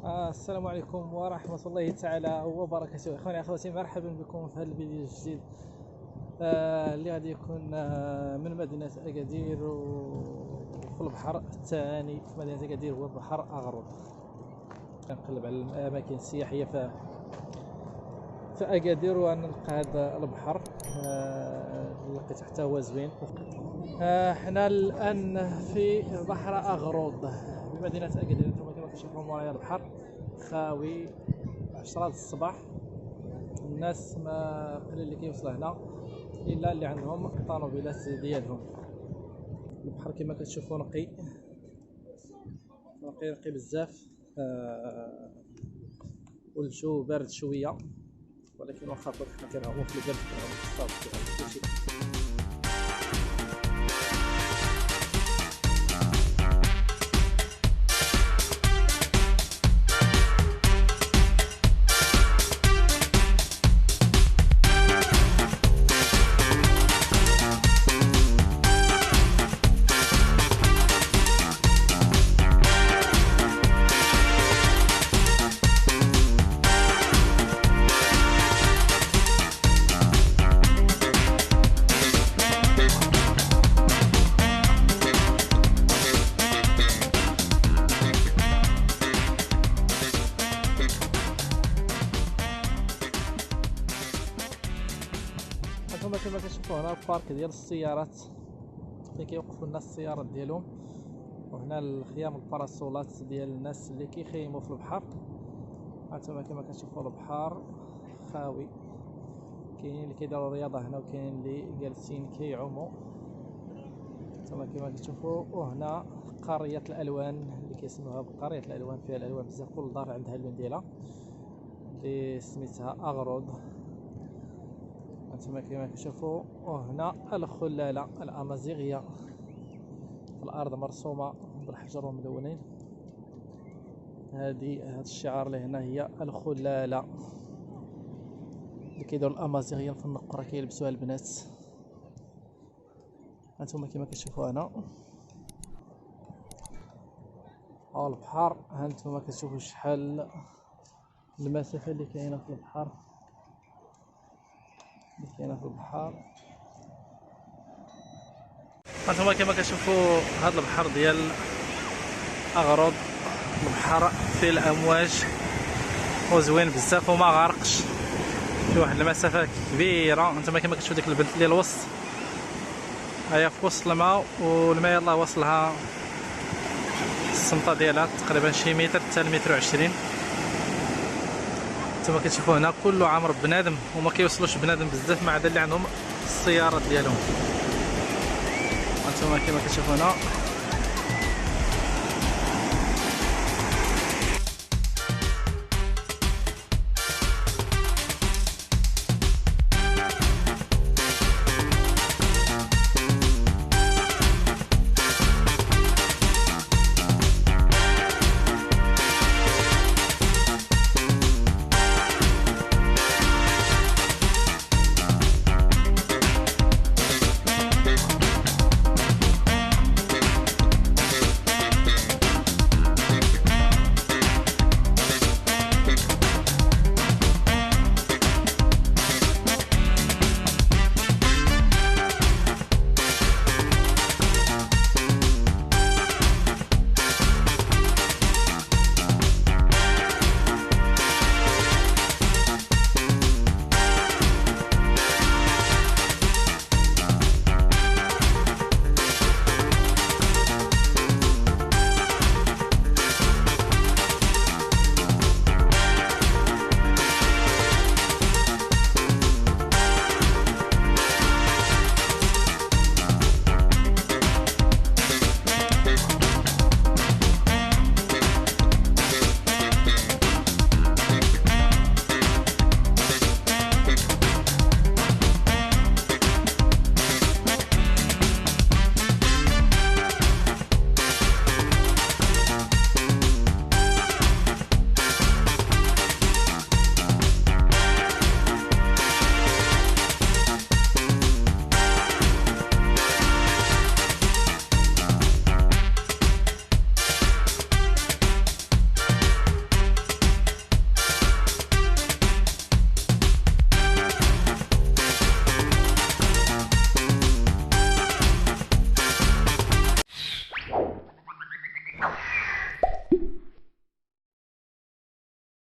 السلام عليكم ورحمة الله تعالى وبركاته. اخواني اخواتي، مرحبا بكم في هذا الفيديو الجديد اللي غادي يكون من مدينة أغادير وفي البحر الثاني في مدينة أغادير هو بحر اغروض. كنقلب على الاماكن السياحية في أغادير ونلقى هذا البحر. لقيت حتى هو زوين. حنا الان في بحر اغروض بمدينة أغادير. انتم كما كتشوفوا مورايا البحر خاوي 10 الصباح. الناس ما قليل اللي كيوصل هنا الا اللي عندهم الطوموبيلات ديالهم. البحر كما كتشوفوا نقي بزاف، والجو بارد شويه، ولكن واخا حنا كنهضروا في البرد كنهضروا في الصباح. كما كتشوفوا هنا البارك ديال السيارات اللي كيوقفوا الناس السيارات ديالهم، وهنا الخيام الباراسولات ديال الناس اللي كيخيموا في البحر. هانتوما كما كتشوفوا البحر خاوي، كاينين اللي كيديروا رياضه هنا وكاينين اللي جالسين كيعوموا. هانتوما كما كتشوفوا، وهنا قرية الالوان اللي كيسموها بقرية الالوان، فيها الالوان بزاف، كل دار عندها اللون ديالها اللي سميتها اغروض. هانتوما كما كتشوفوا، وهنا الخلالة الأمازيغية في الأرض مرسومة بالحجر وملونين. هذا الشعار اللي هنا هي الخلالة اللي كيديروا الأمازيغيين في النقرة كيلبسوها البنات. هانتوما كما كتشوفوا هنا البحر. هانتوما كتشوفوا شحال المسافة اللي كاينة في البحر هانتوما كما كتشوفوا هذا البحر ديال اغروض. البحر فيه الامواج وزوين بزاف وما غارقش، في واحد المسافه كبيره. هانتوما كما كتشوفوا ديك البنت اللي الوسط هي في وسط الماء، والماء يلاه وصلها السمطه ديالها تقريبا شي متر حتى المتر و20. نتوما كتشوفوا هنا كله عامر بنادم، وما كيوصلوش بنادم بزاف ما عدا اللي عندهم السيارات ديالهم. نتوما كما كتشوفوا هنا